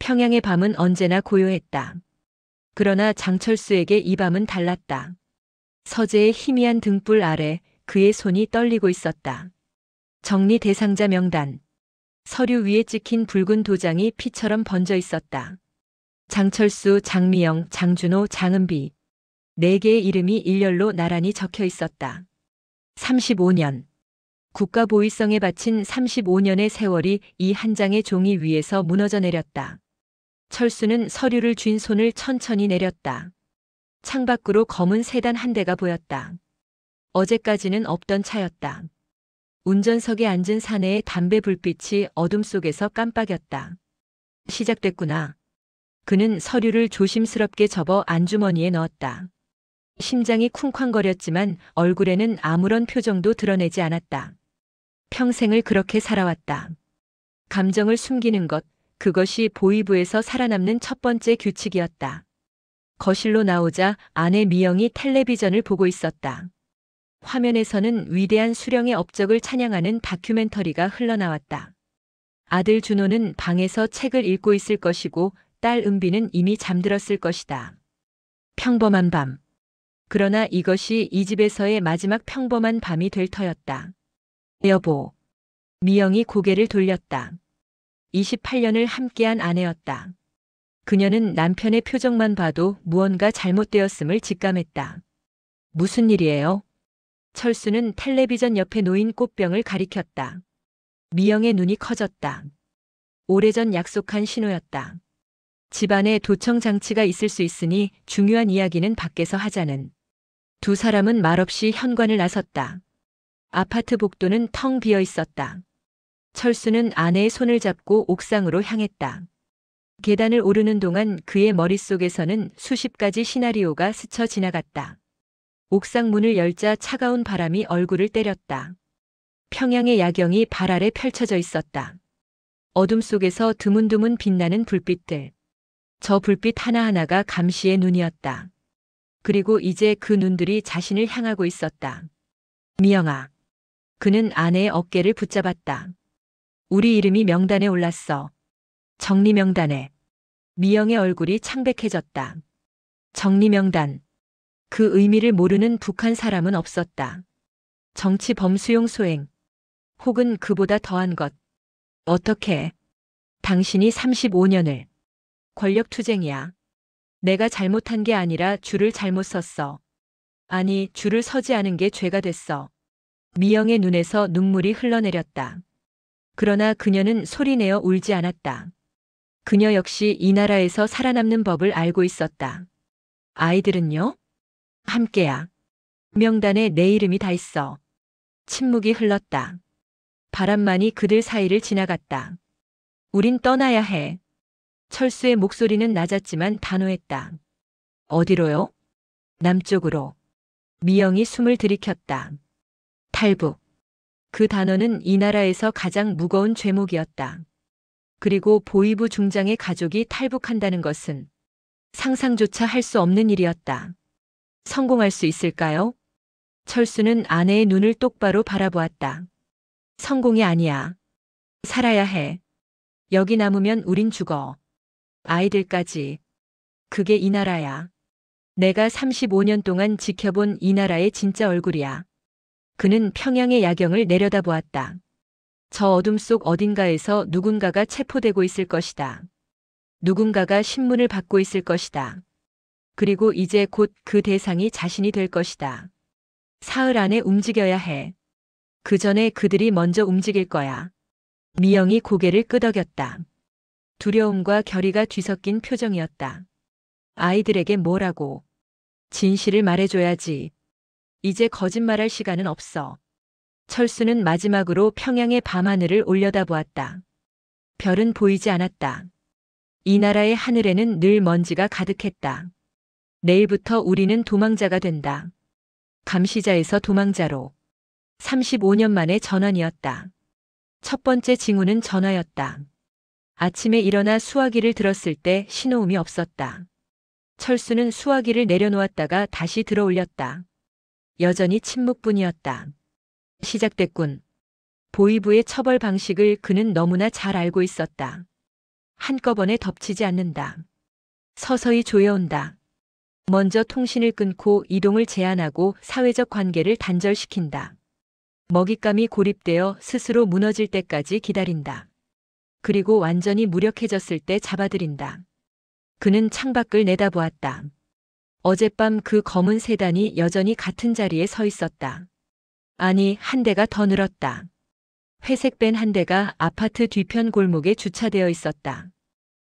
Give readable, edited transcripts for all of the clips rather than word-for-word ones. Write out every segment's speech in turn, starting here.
평양의 밤은 언제나 고요했다. 그러나 장철수에게 이 밤은 달랐다. 서재의 희미한 등불 아래 그의 손이 떨리고 있었다. 정리 대상자 명단. 서류 위에 찍힌 붉은 도장이 피처럼 번져 있었다. 장철수, 장미영, 장준호, 장은비. 4개의 이름이 일렬로 나란히 적혀 있었다. 35년. 국가보위성에 바친 35년의 세월이 이 한 장의 종이 위에서 무너져 내렸다. 철수는 서류를 쥔 손을 천천히 내렸다. 창밖으로 검은 세단 한 대가 보였다. 어제까지는 없던 차였다. 운전석에 앉은 사내의 담배 불빛이 어둠 속에서 깜빡였다. 시작됐구나. 그는 서류를 조심스럽게 접어 안주머니에 넣었다. 심장이 쿵쾅거렸지만 얼굴에는 아무런 표정도 드러내지 않았다. 평생을 그렇게 살아왔다. 감정을 숨기는 것, 그것이 보위부에서 살아남는 첫 번째 규칙이었다. 거실로 나오자 아내 미영이 텔레비전을 보고 있었다. 화면에서는 위대한 수령의 업적을 찬양하는 다큐멘터리가 흘러나왔다. 아들 준호는 방에서 책을 읽고 있을 것이고 딸 은비는 이미 잠들었을 것이다. 평범한 밤. 그러나 이것이 이 집에서의 마지막 평범한 밤이 될 터였다. 여보. 미영이 고개를 돌렸다. 28년을 함께한 아내였다. 그녀는 남편의 표정만 봐도 무언가 잘못되었음을 직감했다. 무슨 일이에요? 철수는 텔레비전 옆에 놓인 꽃병을 가리켰다. 미영의 눈이 커졌다. 오래전 약속한 신호였다. 집안에 도청 장치가 있을 수 있으니 중요한 이야기는 밖에서 하자는. 두 사람은 말없이 현관을 나섰다. 아파트 복도는 텅 비어 있었다. 철수는 아내의 손을 잡고 옥상으로 향했다. 계단을 오르는 동안 그의 머릿속에서는 수십 가지 시나리오가 스쳐 지나갔다. 옥상 문을 열자 차가운 바람이 얼굴을 때렸다. 평양의 야경이 발 아래 펼쳐져 있었다. 어둠 속에서 드문드문 빛나는 불빛들. 저 불빛 하나하나가 감시의 눈이었다. 그리고 이제 그 눈들이 자신을 향하고 있었다. 미영아. 그는 아내의 어깨를 붙잡았다. 우리 이름이 명단에 올랐어. 정리 명단에. 미영의 얼굴이 창백해졌다. 정리 명단. 그 의미를 모르는 북한 사람은 없었다. 정치 범수용 소행. 혹은 그보다 더한 것. 어떻게? 당신이 35년을. 권력투쟁이야. 내가 잘못한 게 아니라 줄을 잘못 섰어. 아니, 줄을 서지 않은 게 죄가 됐어. 미영의 눈에서 눈물이 흘러내렸다. 그러나 그녀는 소리내어 울지 않았다. 그녀 역시 이 나라에서 살아남는 법을 알고 있었다. 아이들은요? 함께야. 명단에 내 이름이 다 있어. 침묵이 흘렀다. 바람만이 그들 사이를 지나갔다. 우린 떠나야 해. 철수의 목소리는 낮았지만 단호했다. 어디로요? 남쪽으로. 미영이 숨을 들이켰다. 탈북. 그 단어는 이 나라에서 가장 무거운 죄목이었다. 그리고 보위부 중장의 가족이 탈북한다는 것은 상상조차 할 수 없는 일이었다. 성공할 수 있을까요? 철수는 아내의 눈을 똑바로 바라보았다. 성공이 아니야. 살아야 해. 여기 남으면 우린 죽어. 아이들까지. 그게 이 나라야. 내가 35년 동안 지켜본 이 나라의 진짜 얼굴이야. 그는 평양의 야경을 내려다보았다. 저 어둠 속 어딘가에서 누군가가 체포되고 있을 것이다. 누군가가 신문을 받고 있을 것이다. 그리고 이제 곧 그 대상이 자신이 될 것이다. 사흘 안에 움직여야 해. 그 전에 그들이 먼저 움직일 거야. 미영이 고개를 끄덕였다. 두려움과 결의가 뒤섞인 표정이었다. 아이들에게 뭐라고? 진실을 말해줘야지. 이제 거짓말할 시간은 없어. 철수는 마지막으로 평양의 밤하늘을 올려다보았다. 별은 보이지 않았다. 이 나라의 하늘에는 늘 먼지가 가득했다. 내일부터 우리는 도망자가 된다. 감시자에서 도망자로. 35년 만의 전환이었다. 첫 번째 징후는 전화였다. 아침에 일어나 수화기를 들었을 때 신호음이 없었다. 철수는 수화기를 내려놓았다가 다시 들어올렸다. 여전히 침묵뿐이었다. 시작됐군. 보위부의 처벌 방식을 그는 너무나 잘 알고 있었다. 한꺼번에 덮치지 않는다. 서서히 조여온다. 먼저 통신을 끊고 이동을 제한하고 사회적 관계를 단절시킨다. 먹잇감이 고립되어 스스로 무너질 때까지 기다린다. 그리고 완전히 무력해졌을 때 잡아들인다. 그는 창밖을 내다보았다. 어젯밤 그 검은 세단이 여전히 같은 자리에 서 있었다. 아니, 한 대가 더 늘었다. 회색 밴 한 대가 아파트 뒤편 골목에 주차되어 있었다.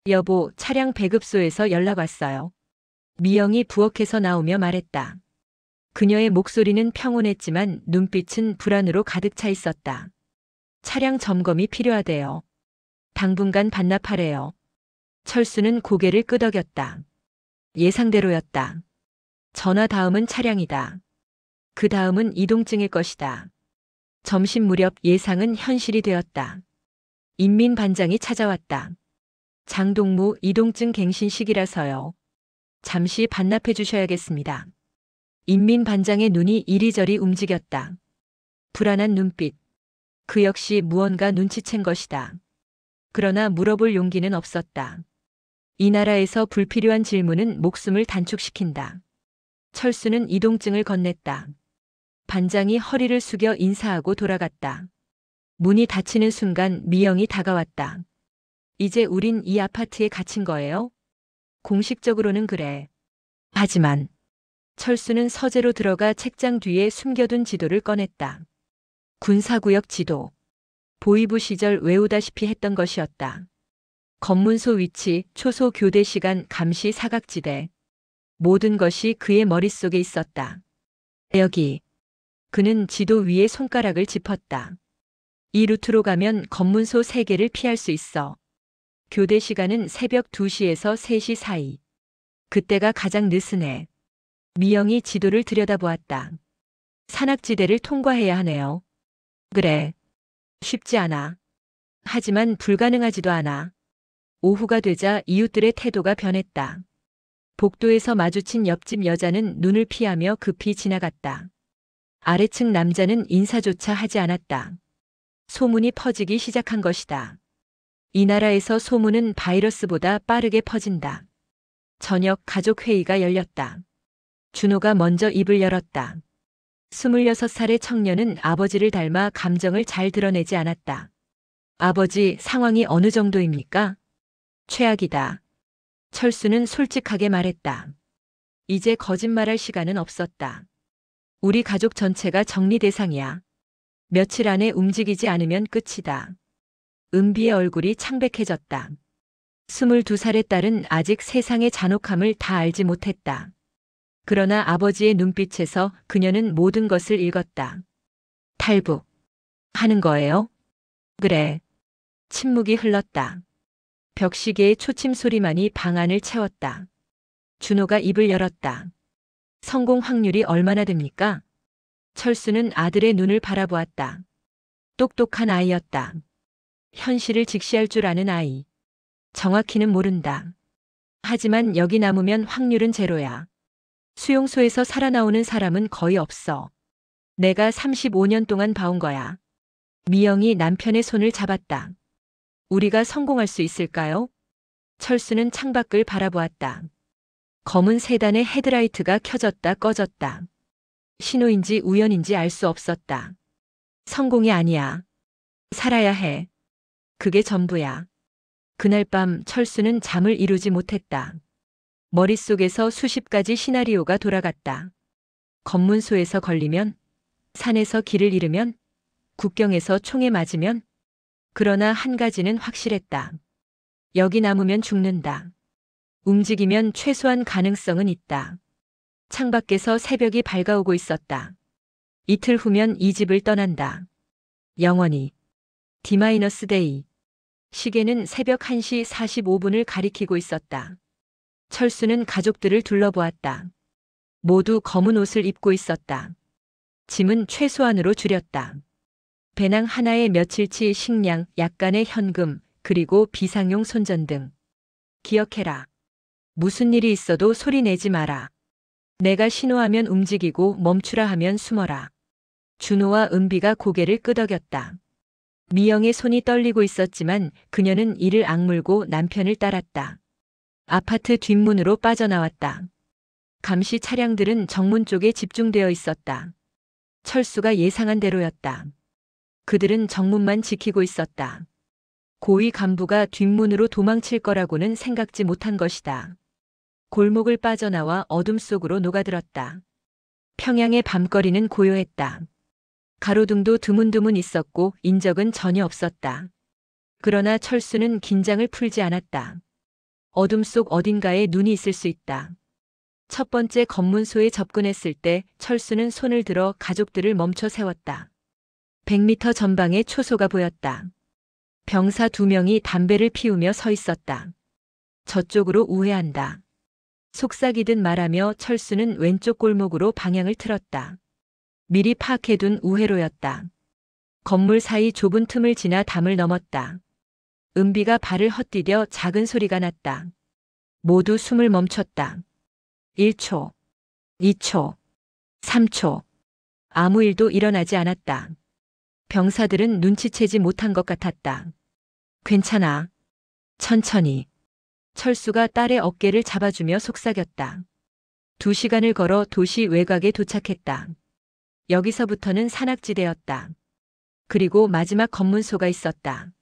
여보, 차량 배급소에서 연락 왔어요. 미영이 부엌에서 나오며 말했다. 그녀의 목소리는 평온했지만 눈빛은 불안으로 가득 차 있었다. 차량 점검이 필요하대요. 당분간 반납하래요. 철수는 고개를 끄덕였다. 예상대로였다. 전화 다음은 차량이다. 그 다음은 이동증일 것이다. 점심 무렵 예상은 현실이 되었다. 인민반장이 찾아왔다. 장동무 이동증 갱신식이라서요. 잠시 반납해 주셔야겠습니다. 인민반장의 눈이 이리저리 움직였다. 불안한 눈빛. 그 역시 무언가 눈치챈 것이다. 그러나 물어볼 용기는 없었다. 이 나라에서 불필요한 질문은 목숨을 단축시킨다. 철수는 이동증을 건넸다. 반장이 허리를 숙여 인사하고 돌아갔다. 문이 닫히는 순간 미영이 다가왔다. 이제 우린 이 아파트에 갇힌 거예요? 공식적으로는 그래. 하지만 철수는 서재로 들어가 책장 뒤에 숨겨둔 지도를 꺼냈다. 군사구역 지도. 보위부 시절 외우다시피 했던 것이었다. 검문소 위치, 초소 교대 시간, 감시 사각지대. 모든 것이 그의 머릿속에 있었다. 여기. 그는 지도 위에 손가락을 짚었다. 이 루트로 가면 검문소 3개를 피할 수 있어. 교대 시간은 새벽 2시에서 3시 사이. 그때가 가장 느슨해. 미영이 지도를 들여다보았다. 산악지대를 통과해야 하네요. 그래. 쉽지 않아. 하지만 불가능하지도 않아. 오후가 되자 이웃들의 태도가 변했다. 복도에서 마주친 옆집 여자는 눈을 피하며 급히 지나갔다. 아래층 남자는 인사조차 하지 않았다. 소문이 퍼지기 시작한 것이다. 이 나라에서 소문은 바이러스보다 빠르게 퍼진다. 저녁 가족회의가 열렸다. 준호가 먼저 입을 열었다. 26살의 청년은 아버지를 닮아 감정을 잘 드러내지 않았다. 아버지, 상황이 어느 정도입니까? 최악이다. 철수는 솔직하게 말했다. 이제 거짓말할 시간은 없었다. 우리 가족 전체가 정리 대상이야. 며칠 안에 움직이지 않으면 끝이다. 은비의 얼굴이 창백해졌다. 22살의 딸은 아직 세상의 잔혹함을 다 알지 못했다. 그러나 아버지의 눈빛에서 그녀는 모든 것을 읽었다. 탈북. 하는 거예요? 그래. 침묵이 흘렀다. 벽시계의 초침 소리만이 방 안을 채웠다. 준호가 입을 열었다. 성공 확률이 얼마나 됩니까? 철수는 아들의 눈을 바라보았다. 똑똑한 아이였다. 현실을 직시할 줄 아는 아이. 정확히는 모른다. 하지만 여기 남으면 확률은 제로야. 수용소에서 살아나오는 사람은 거의 없어. 내가 35년 동안 봐온 거야. 미영이 남편의 손을 잡았다. 우리가 성공할 수 있을까요? 철수는 창밖을 바라보았다. 검은 세단의 헤드라이트가 켜졌다 꺼졌다. 신호인지 우연인지 알 수 없었다. 성공이 아니야. 살아야 해. 그게 전부야. 그날 밤 철수는 잠을 이루지 못했다. 머릿속에서 수십 가지 시나리오가 돌아갔다. 검문소에서 걸리면, 산에서 길을 잃으면, 국경에서 총에 맞으면. 그러나 한 가지는 확실했다. 여기 남으면 죽는다. 움직이면 최소한 가능성은 있다. 창밖에서 새벽이 밝아오고 있었다. 이틀 후면 이 집을 떠난다. 영원히. D-데이. 시계는 새벽 1시 45분을 가리키고 있었다. 철수는 가족들을 둘러보았다. 모두 검은 옷을 입고 있었다. 짐은 최소한으로 줄였다. 배낭 하나에 며칠치 식량, 약간의 현금, 그리고 비상용 손전등. 기억해라. 무슨 일이 있어도 소리 내지 마라. 내가 신호하면 움직이고 멈추라 하면 숨어라. 준호와 은비가 고개를 끄덕였다. 미영의 손이 떨리고 있었지만 그녀는 이를 악물고 남편을 따랐다. 아파트 뒷문으로 빠져나왔다. 감시 차량들은 정문 쪽에 집중되어 있었다. 철수가 예상한 대로였다. 그들은 정문만 지키고 있었다. 고위 간부가 뒷문으로 도망칠 거라고는 생각지 못한 것이다. 골목을 빠져나와 어둠 속으로 녹아들었다. 평양의 밤거리는 고요했다. 가로등도 드문드문 있었고 인적은 전혀 없었다. 그러나 철수는 긴장을 풀지 않았다. 어둠 속 어딘가에 눈이 있을 수 있다. 첫 번째 검문소에 접근했을 때 철수는 손을 들어 가족들을 멈춰 세웠다. 100m 전방에 초소가 보였다. 병사 2명이 담배를 피우며 서 있었다. 저쪽으로 우회한다. 속삭이듯 말하며 철수는 왼쪽 골목으로 방향을 틀었다. 미리 파악해둔 우회로였다. 건물 사이 좁은 틈을 지나 담을 넘었다. 은비가 발을 헛디뎌 작은 소리가 났다. 모두 숨을 멈췄다. 1초, 2초, 3초. 아무 일도 일어나지 않았다. 병사들은 눈치채지 못한 것 같았다. 괜찮아. 천천히. 철수가 딸의 어깨를 잡아주며 속삭였다. 2시간을 걸어 도시 외곽에 도착했다. 여기서부터는 산악지대였다. 그리고 마지막 검문소가 있었다.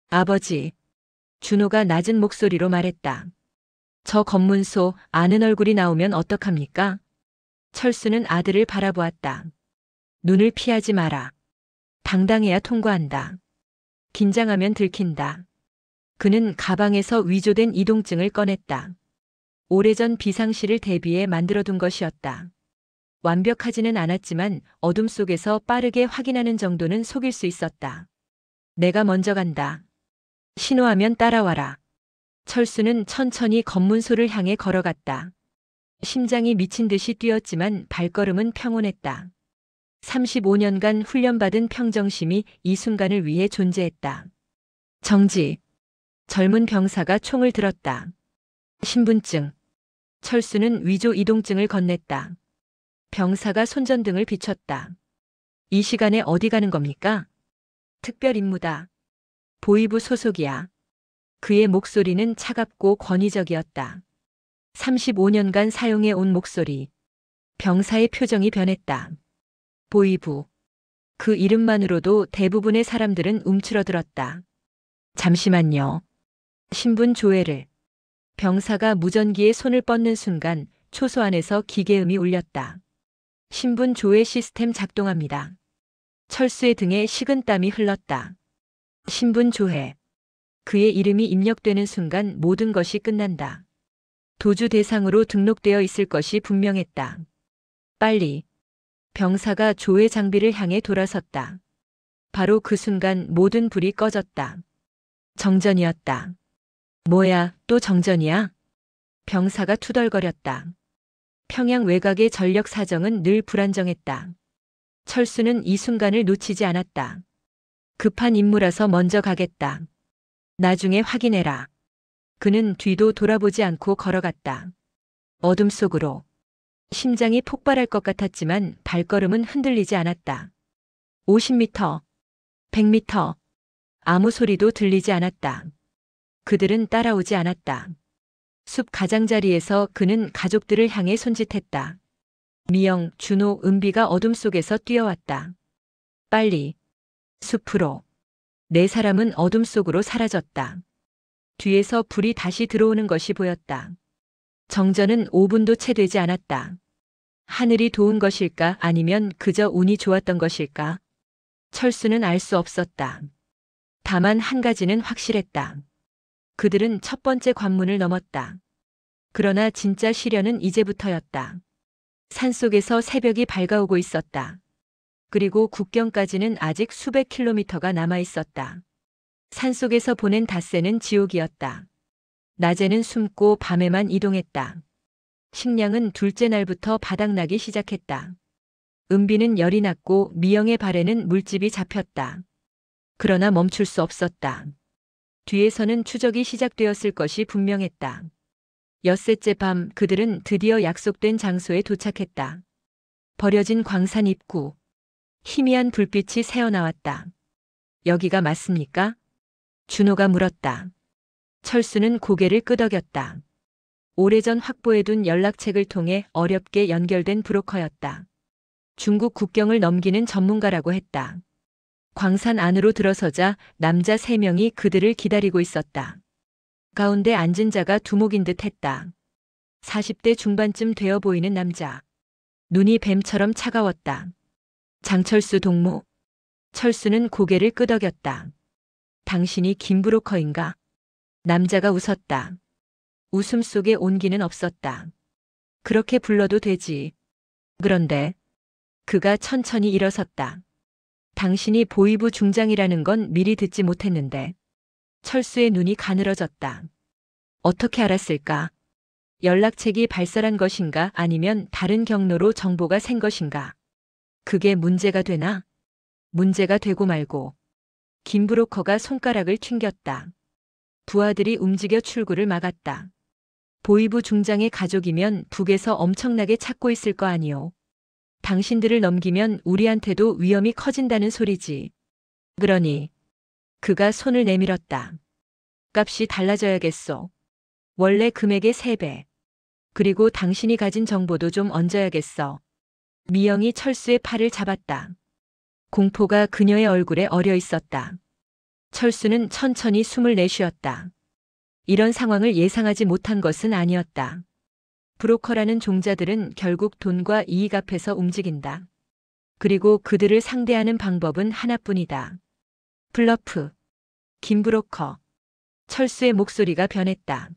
아버지. 준호가 낮은 목소리로 말했다. 저 검문소 아는 얼굴이 나오면 어떡합니까? 철수는 아들을 바라보았다. 눈을 피하지 마라. 당당해야 통과한다. 긴장하면 들킨다. 그는 가방에서 위조된 이동증을 꺼냈다. 오래전 비상시를 대비해 만들어둔 것이었다. 완벽하지는 않았지만 어둠 속에서 빠르게 확인하는 정도는 속일 수 있었다. 내가 먼저 간다. 신호하면 따라와라. 철수는 천천히 검문소를 향해 걸어갔다. 심장이 미친 듯이 뛰었지만 발걸음은 평온했다. 35년간 훈련받은 평정심이 이 순간을 위해 존재했다. 정지. 젊은 병사가 총을 들었다. 신분증. 철수는 위조 이동증을 건넸다. 병사가 손전등을 비췄다. 이 시간에 어디 가는 겁니까? 특별 임무다. 보위부 소속이야. 그의 목소리는 차갑고 권위적이었다. 35년간 사용해 온 목소리. 병사의 표정이 변했다. 보위부. 그 이름만으로도 대부분의 사람들은 움츠러들었다. 잠시만요. 신분 조회를. 병사가 무전기에 손을 뻗는 순간 초소 안에서 기계음이 울렸다. 신분 조회 시스템 작동합니다. 철수의 등에 식은땀이 흘렀다. 신분 조회. 그의 이름이 입력되는 순간 모든 것이 끝난다. 도주 대상으로 등록되어 있을 것이 분명했다. 빨리. 병사가 조회 장비를 향해 돌아섰다. 바로 그 순간 모든 불이 꺼졌다. 정전이었다. 뭐야, 또 정전이야? 병사가 투덜거렸다. 평양 외곽의 전력 사정은 늘 불안정했다. 철수는 이 순간을 놓치지 않았다. 급한 임무라서 먼저 가겠다. 나중에 확인해라. 그는 뒤도 돌아보지 않고 걸어갔다. 어둠 속으로. 심장이 폭발할 것 같았지만 발걸음은 흔들리지 않았다. 50m, 100m. 아무 소리도 들리지 않았다. 그들은 따라오지 않았다. 숲 가장자리에서 그는 가족들을 향해 손짓했다. 미영, 준호, 은비가 어둠 속에서 뛰어왔다. 빨리. 숲으로. 4사람은 어둠 속으로 사라졌다. 뒤에서 불이 다시 들어오는 것이 보였다. 정전은 5분도 채 되지 않았다. 하늘이 도운 것일까 아니면 그저 운이 좋았던 것일까? 철수는 알 수 없었다. 다만 한 가지는 확실했다. 그들은 첫 번째 관문을 넘었다. 그러나 진짜 시련은 이제부터였다. 산속에서 새벽이 밝아오고 있었다. 그리고 국경까지는 아직 수백 킬로미터가 남아 있었다. 산속에서 보낸 닷새는 지옥이었다. 낮에는 숨고 밤에만 이동했다. 식량은 둘째 날부터 바닥나기 시작했다. 은비는 열이 났고 미영의 발에는 물집이 잡혔다. 그러나 멈출 수 없었다. 뒤에서는 추적이 시작되었을 것이 분명했다. 엿새째 밤 그들은 드디어 약속된 장소에 도착했다. 버려진 광산 입구. 희미한 불빛이 새어나왔다. 여기가 맞습니까? 준호가 물었다. 철수는 고개를 끄덕였다. 오래전 확보해둔 연락책을 통해 어렵게 연결된 브로커였다. 중국 국경을 넘기는 전문가라고 했다. 광산 안으로 들어서자 남자 3명이 그들을 기다리고 있었다. 가운데 앉은 자가 두목인 듯 했다. 40대 중반쯤 되어 보이는 남자. 눈이 뱀처럼 차가웠다. 장철수 동무. 철수는 고개를 끄덕였다. 당신이 김 브로커인가? 남자가 웃었다. 웃음 속에 온기는 없었다. 그렇게 불러도 되지. 그런데 그가 천천히 일어섰다. 당신이 보이부 중장이라는 건 미리 듣지 못했는데. 철수의 눈이 가늘어졌다. 어떻게 알았을까? 연락책이 발설한 것인가 아니면 다른 경로로 정보가 샌 것인가? 그게 문제가 되나? 문제가 되고 말고. 김 브로커가 손가락을 튕겼다. 부하들이 움직여 출구를 막았다. 보이부 중장의 가족이면 북에서 엄청나게 찾고 있을 거 아니오. 당신들을 넘기면 우리한테도 위험이 커진다는 소리지. 그러니 그가 손을 내밀었다. 값이 달라져야겠소. 원래 금액의 3배. 그리고 당신이 가진 정보도 좀 얹어야겠어. 미영이 철수의 팔을 잡았다. 공포가 그녀의 얼굴에 어려 있었다. 철수는 천천히 숨을 내쉬었다. 이런 상황을 예상하지 못한 것은 아니었다. 브로커라는 종자들은 결국 돈과 이익 앞에서 움직인다. 그리고 그들을 상대하는 방법은 하나뿐이다. 블러프. 김 브로커. 철수의 목소리가 변했다.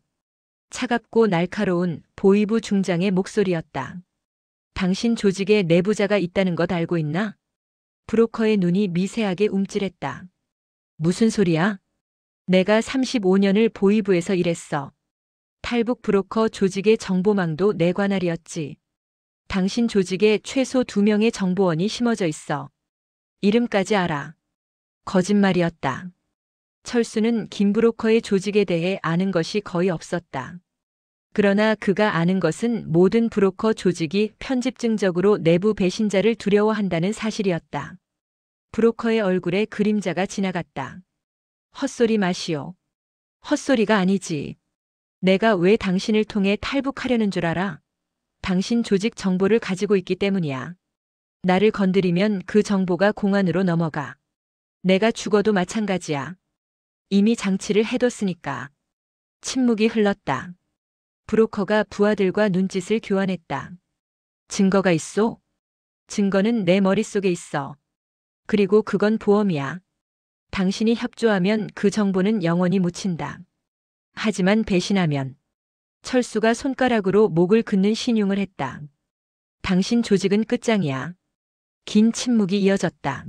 차갑고 날카로운 보이부 중장의 목소리였다. 당신 조직에 내부자가 있다는 것 알고 있나? 브로커의 눈이 미세하게 움찔했다. 무슨 소리야? 내가 35년을 보이부에서 일했어. 탈북 브로커 조직의 정보망도 내 관할이었지. 당신 조직에 최소 2명의 정보원이 심어져 있어. 이름까지 알아. 거짓말이었다. 철수는 김 브로커의 조직에 대해 아는 것이 거의 없었다. 그러나 그가 아는 것은 모든 브로커 조직이 편집증적으로 내부 배신자를 두려워한다는 사실이었다. 브로커의 얼굴에 그림자가 지나갔다. 헛소리 마시오. 헛소리가 아니지. 내가 왜 당신을 통해 탈북하려는 줄 알아? 당신 조직 정보를 가지고 있기 때문이야. 나를 건드리면 그 정보가 공안으로 넘어가. 내가 죽어도 마찬가지야. 이미 장치를 해뒀으니까. 침묵이 흘렀다. 브로커가 부하들과 눈짓을 교환했다. 증거가 있소? 증거는 내 머릿속에 있어. 그리고 그건 보험이야. 당신이 협조하면 그 정보는 영원히 묻힌다. 하지만 배신하면. 철수가 손가락으로 목을 긋는 신용을 했다. 당신 조직은 끝장이야. 긴 침묵이 이어졌다.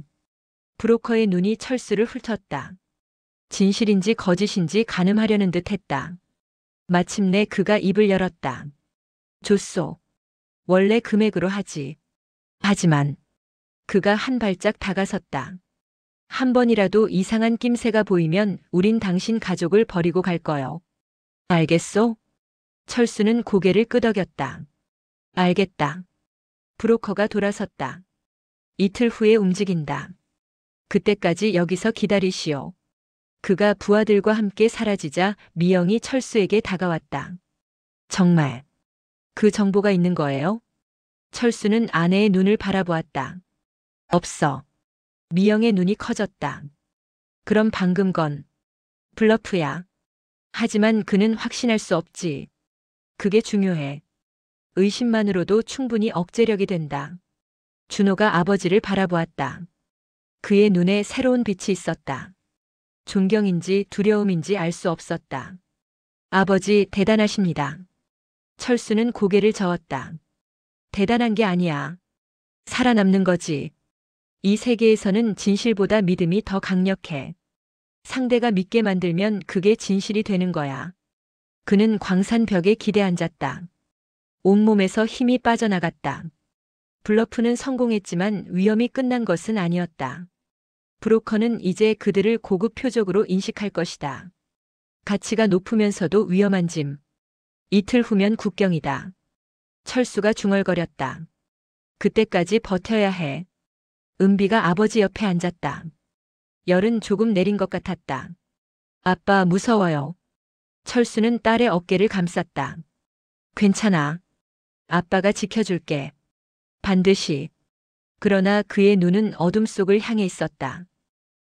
브로커의 눈이 철수를 훑었다. 진실인지 거짓인지 가늠하려는 듯 했다. 마침내 그가 입을 열었다. 줬소. 원래 금액으로 하지. 하지만 그가 한 발짝 다가섰다. 한 번이라도 이상한 낌새가 보이면 우린 당신 가족을 버리고 갈 거요. 알겠소? 철수는 고개를 끄덕였다. 알겠다. 브로커가 돌아섰다. 이틀 후에 움직인다. 그때까지 여기서 기다리시오. 그가 부하들과 함께 사라지자 미영이 철수에게 다가왔다. 정말 그 정보가 있는 거예요? 철수는 아내의 눈을 바라보았다. 없어. 미영의 눈이 커졌다. 그럼 방금 건 블러프야. 하지만 그는 확신할 수 없지. 그게 중요해. 의심만으로도 충분히 억제력이 된다. 준호가 아버지를 바라보았다. 그의 눈에 새로운 빛이 있었다. 존경인지 두려움인지 알 수 없었다. 아버지 대단하십니다. 철수는 고개를 저었다. 대단한 게 아니야. 살아남는 거지. 이 세계에서는 진실보다 믿음이 더 강력해. 상대가 믿게 만들면 그게 진실이 되는 거야. 그는 광산벽에 기대 앉았다. 온몸에서 힘이 빠져나갔다. 블러프는 성공했지만 위험이 끝난 것은 아니었다. 브로커는 이제 그들을 고급 표적으로 인식할 것이다. 가치가 높으면서도 위험한 짐. 이틀 후면 국경이다. 철수가 중얼거렸다. 그때까지 버텨야 해. 은비가 아버지 옆에 앉았다. 열은 조금 내린 것 같았다. 아빠 무서워요. 철수는 딸의 어깨를 감쌌다. 괜찮아. 아빠가 지켜줄게. 반드시. 그러나 그의 눈은 어둠 속을 향해 있었다.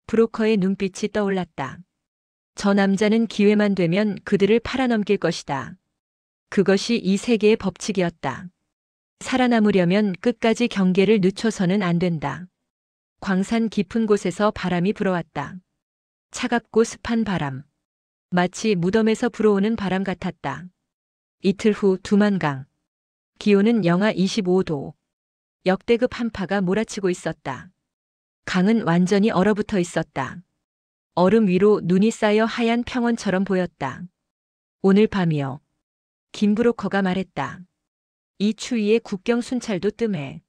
브로커의 눈빛이 떠올랐다. 저 남자는 기회만 되면 그들을 팔아넘길 것이다. 그것이 이 세계의 법칙이었다. 살아남으려면 끝까지 경계를 늦춰서는 안 된다. 광산 깊은 곳에서 바람이 불어왔다. 차갑고 습한 바람. 마치 무덤에서 불어오는 바람 같았다. 이틀 후 두만강. 기온은 영하 25도. 역대급 한파가 몰아치고 있었다. 강은 완전히 얼어붙어 있었다. 얼음 위로 눈이 쌓여 하얀 평원처럼 보였다. 오늘 밤이요. 김 브로커가 말했다. 이 추위에 국경 순찰도 뜸해.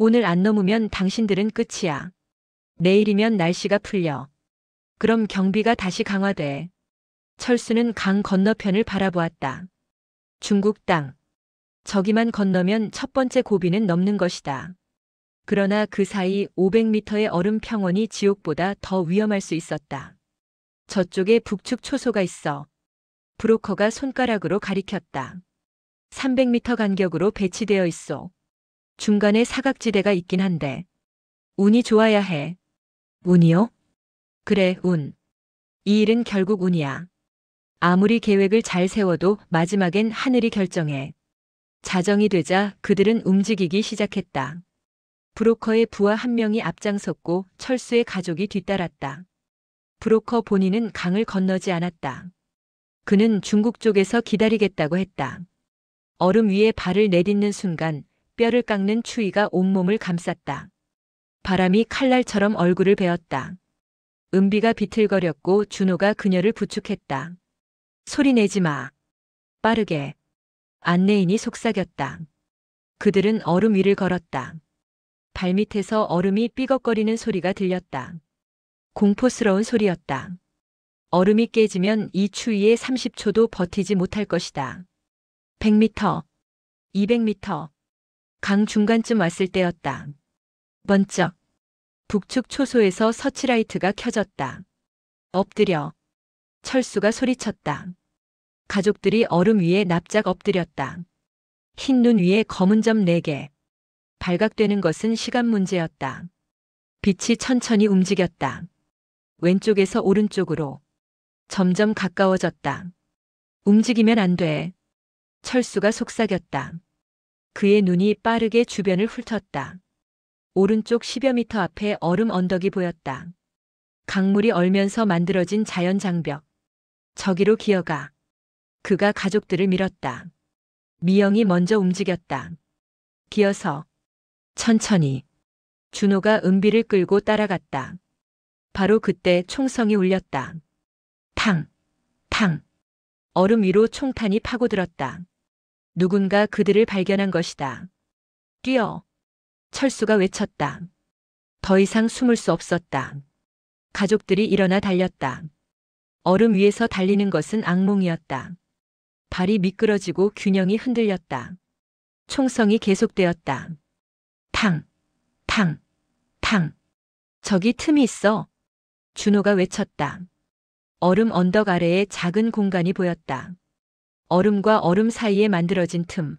오늘 안 넘으면 당신들은 끝이야. 내일이면 날씨가 풀려. 그럼 경비가 다시 강화돼. 철수는 강 건너편을 바라보았다. 중국 땅. 저기만 건너면 첫 번째 고비는 넘는 것이다. 그러나 그 사이 500m의 얼음 평원이 지옥보다 더 위험할 수 있었다. 저쪽에 북측 초소가 있어. 브로커가 손가락으로 가리켰다. 300m 간격으로 배치되어 있어. 중간에 사각지대가 있긴 한데. 운이 좋아야 해. 운이요? 그래, 운. 이 일은 결국 운이야. 아무리 계획을 잘 세워도 마지막엔 하늘이 결정해. 자정이 되자 그들은 움직이기 시작했다. 브로커의 부하 한 명이 앞장섰고 철수의 가족이 뒤따랐다. 브로커 본인은 강을 건너지 않았다. 그는 중국 쪽에서 기다리겠다고 했다. 얼음 위에 발을 내딛는 순간 뼈를 깎는 추위가 온몸을 감쌌다. 바람이 칼날처럼 얼굴을 베었다. 은비가 비틀거렸고 준호가 그녀를 부축했다. 소리 내지 마. 빠르게. 안내인이 속삭였다. 그들은 얼음 위를 걸었다. 발밑에서 얼음이 삐걱거리는 소리가 들렸다. 공포스러운 소리였다. 얼음이 깨지면 이 추위에 30초도 버티지 못할 것이다. 100m, 200m. 강 중간쯤 왔을 때였다. 번쩍. 북측 초소에서 서치라이트가 켜졌다. 엎드려. 철수가 소리쳤다. 가족들이 얼음 위에 납작 엎드렸다. 흰 눈 위에 검은 점 4개. 발각되는 것은 시간 문제였다. 빛이 천천히 움직였다. 왼쪽에서 오른쪽으로. 점점 가까워졌다. 움직이면 안 돼. 철수가 속삭였다. 그의 눈이 빠르게 주변을 훑었다. 오른쪽 10여 미터 앞에 얼음 언덕이 보였다. 강물이 얼면서 만들어진 자연 장벽. 저기로 기어가. 그가 가족들을 밀었다. 미영이 먼저 움직였다. 기어서. 천천히. 준호가 은비를 끌고 따라갔다. 바로 그때 총성이 울렸다. 탕, 탕. 얼음 위로 총탄이 파고들었다. 누군가 그들을 발견한 것이다. 뛰어. 철수가 외쳤다. 더 이상 숨을 수 없었다. 가족들이 일어나 달렸다. 얼음 위에서 달리는 것은 악몽이었다. 발이 미끄러지고 균형이 흔들렸다. 총성이 계속되었다. 탕, 탕, 탕. 저기 틈이 있어. 준호가 외쳤다. 얼음 언덕 아래에 작은 공간이 보였다. 얼음과 얼음 사이에 만들어진 틈.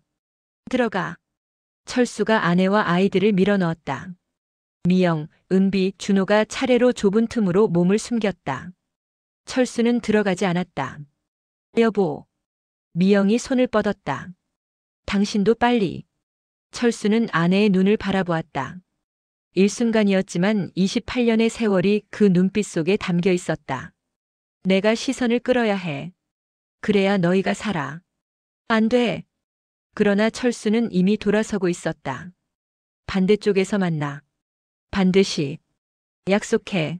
들어가. 철수가 아내와 아이들을 밀어넣었다. 미영, 은비, 준호가 차례로 좁은 틈으로 몸을 숨겼다. 철수는 들어가지 않았다. 여보. 미영이 손을 뻗었다. 당신도 빨리. 철수는 아내의 눈을 바라보았다. 일순간이었지만 28년의 세월이 그 눈빛 속에 담겨 있었다. 내가 시선을 끌어야 해. 그래야 너희가 살아. 안 돼. 그러나 철수는 이미 돌아서고 있었다. 반대쪽에서 만나. 반드시. 약속해.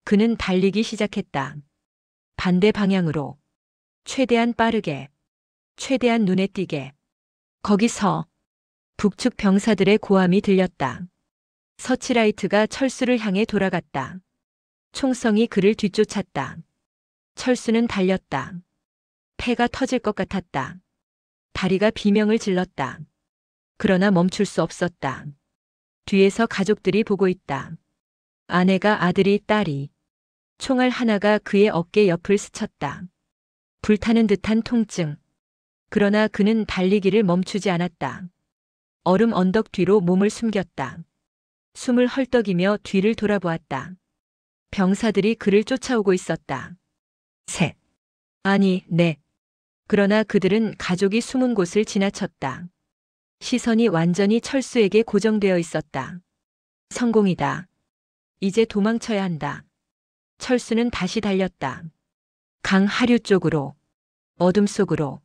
그는 달리기 시작했다. 반대 방향으로. 최대한 빠르게. 최대한 눈에 띄게. 거기서 북측 병사들의 고함이 들렸다. 서치라이트가 철수를 향해 돌아갔다. 총성이 그를 뒤쫓았다. 철수는 달렸다. 폐가 터질 것 같았다. 다리가 비명을 질렀다. 그러나 멈출 수 없었다. 뒤에서 가족들이 보고 있다. 아내가, 아들이, 딸이. 총알 하나가 그의 어깨 옆을 스쳤다. 불타는 듯한 통증. 그러나 그는 달리기를 멈추지 않았다. 얼음 언덕 뒤로 몸을 숨겼다. 숨을 헐떡이며 뒤를 돌아보았다. 병사들이 그를 쫓아오고 있었다. 셋. 아니, 넷. 그러나 그들은 가족이 숨은 곳을 지나쳤다. 시선이 완전히 철수에게 고정되어 있었다. 성공이다. 이제 도망쳐야 한다. 철수는 다시 달렸다. 강 하류 쪽으로. 어둠 속으로.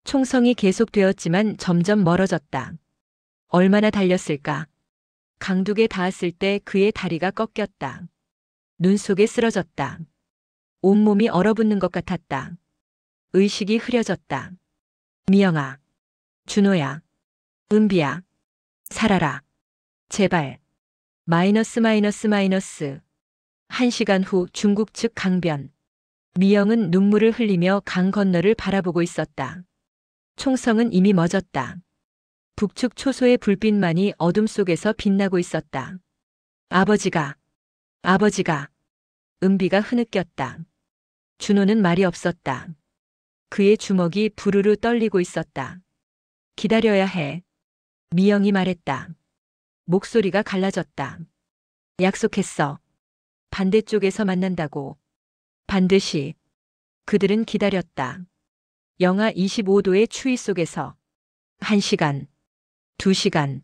총성이 계속되었지만 점점 멀어졌다. 얼마나 달렸을까? 강둑에 닿았을 때 그의 다리가 꺾였다. 눈 속에 쓰러졌다. 온몸이 얼어붙는 것 같았다. 의식이 흐려졌다. 미영아. 준호야. 은비야. 살아라. 제발. 마이너스. 1시간 후 중국 측 강변. 미영은 눈물을 흘리며 강 건너를 바라보고 있었다. 총성은 이미 멎었다. 북측 초소의 불빛만이 어둠 속에서 빛나고 있었다. 아버지가. 은비가 흐느꼈다. 준호는 말이 없었다. 그의 주먹이 부르르 떨리고 있었다. 기다려야 해. 미영이 말했다. 목소리가 갈라졌다. 약속했어. 반대쪽에서 만난다고. 반드시. 그들은 기다렸다. 영하 25도의 추위 속에서. 1시간. 2시간.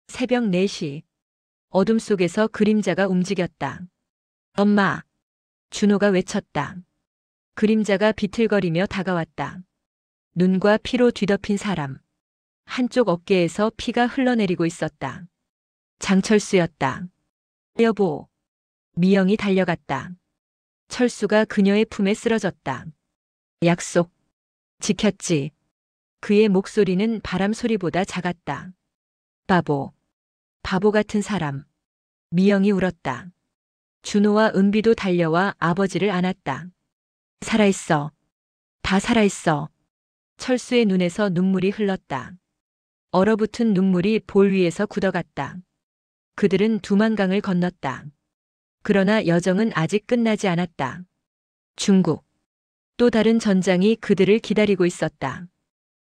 새벽 4시. 어둠 속에서 그림자가 움직였다. 엄마. 준호가 외쳤다. 그림자가 비틀거리며 다가왔다. 눈과 피로 뒤덮인 사람. 한쪽 어깨에서 피가 흘러내리고 있었다. 장철수였다. 여보. 미영이 달려갔다. 철수가 그녀의 품에 쓰러졌다. 약속. 지켰지. 그의 목소리는 바람 소리보다 작았다. 바보. 바보 같은 사람. 미영이 울었다. 준호와 은비도 달려와 아버지를 안았다. 살아있어. 다 살아있어. 철수의 눈에서 눈물이 흘렀다. 얼어붙은 눈물이 볼 위에서 굳어갔다. 그들은 두만강을 건넜다. 그러나 여정은 아직 끝나지 않았다. 중국. 또 다른 전장이 그들을 기다리고 있었다.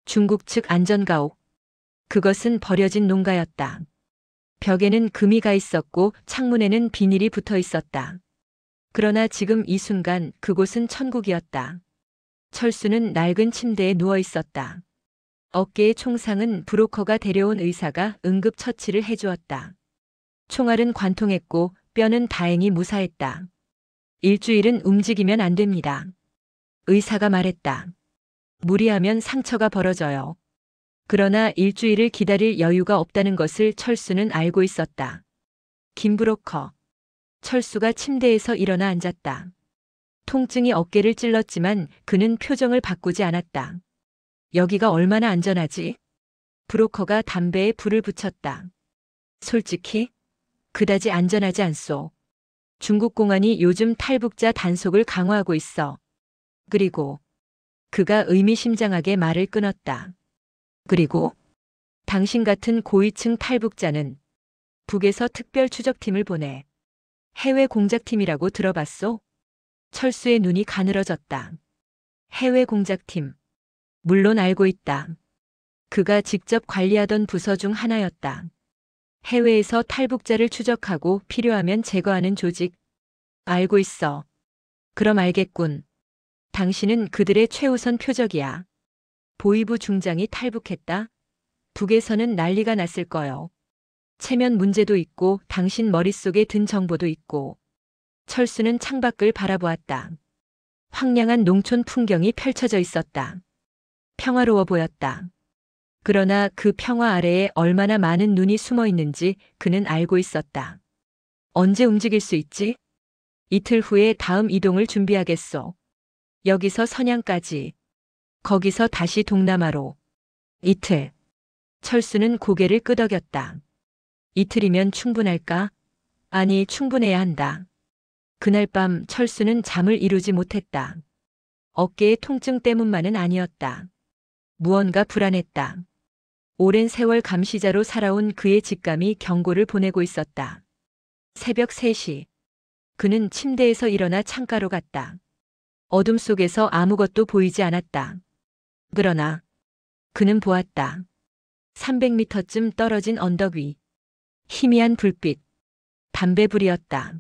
중국 측 안전가옥. 그것은 버려진 농가였다. 벽에는 금이 가 있었고 창문에는 비닐이 붙어 있었다. 그러나 지금 이 순간 그곳은 천국이었다. 철수는 낡은 침대에 누워 있었다. 어깨의 총상은 브로커가 데려온 의사가 응급처치를 해주었다. 총알은 관통했고 뼈는 다행히 무사했다. 일주일은 움직이면 안 됩니다. 의사가 말했다. 무리하면 상처가 벌어져요. 그러나 일주일을 기다릴 여유가 없다는 것을 철수는 알고 있었다. 김브로커. 철수가 침대에서 일어나 앉았다. 통증이 어깨를 찔렀지만 그는 표정을 바꾸지 않았다. 여기가 얼마나 안전하지? 브로커가 담배에 불을 붙였다. 솔직히 그다지 안전하지 않소. 중국 공안이 요즘 탈북자 단속을 강화하고 있어. 그리고 그가 의미심장하게 말을 끊었다. 그리고 당신 같은 고위층 탈북자는 북에서 특별 추적팀을 보내. 해외 공작팀이라고 들어봤소? 철수의 눈이 가늘어졌다. 해외 공작팀. 물론 알고 있다. 그가 직접 관리하던 부서 중 하나였다. 해외에서 탈북자를 추적하고 필요하면 제거하는 조직. 알고 있어. 그럼 알겠군. 당신은 그들의 최우선 표적이야. 보위부 중장이 탈북했다? 북에서는 난리가 났을 거요. 체면 문제도 있고 당신 머릿속에 든 정보도 있고. 철수는 창밖을 바라보았다. 황량한 농촌 풍경이 펼쳐져 있었다. 평화로워 보였다. 그러나 그 평화 아래에 얼마나 많은 눈이 숨어 있는지 그는 알고 있었다. 언제 움직일 수 있지? 이틀 후에 다음 이동을 준비하겠소. 여기서 선양까지. 거기서 다시 동남아로. 이틀. 철수는 고개를 끄덕였다. 이틀이면 충분할까? 아니, 충분해야 한다. 그날 밤 철수는 잠을 이루지 못했다. 어깨의 통증 때문만은 아니었다. 무언가 불안했다. 오랜 세월 감시자로 살아온 그의 직감이 경고를 보내고 있었다. 새벽 3시. 그는 침대에서 일어나 창가로 갔다. 어둠 속에서 아무것도 보이지 않았다. 그러나 그는 보았다. 300m쯤 떨어진 언덕 위. 희미한 불빛. 담배불이었다.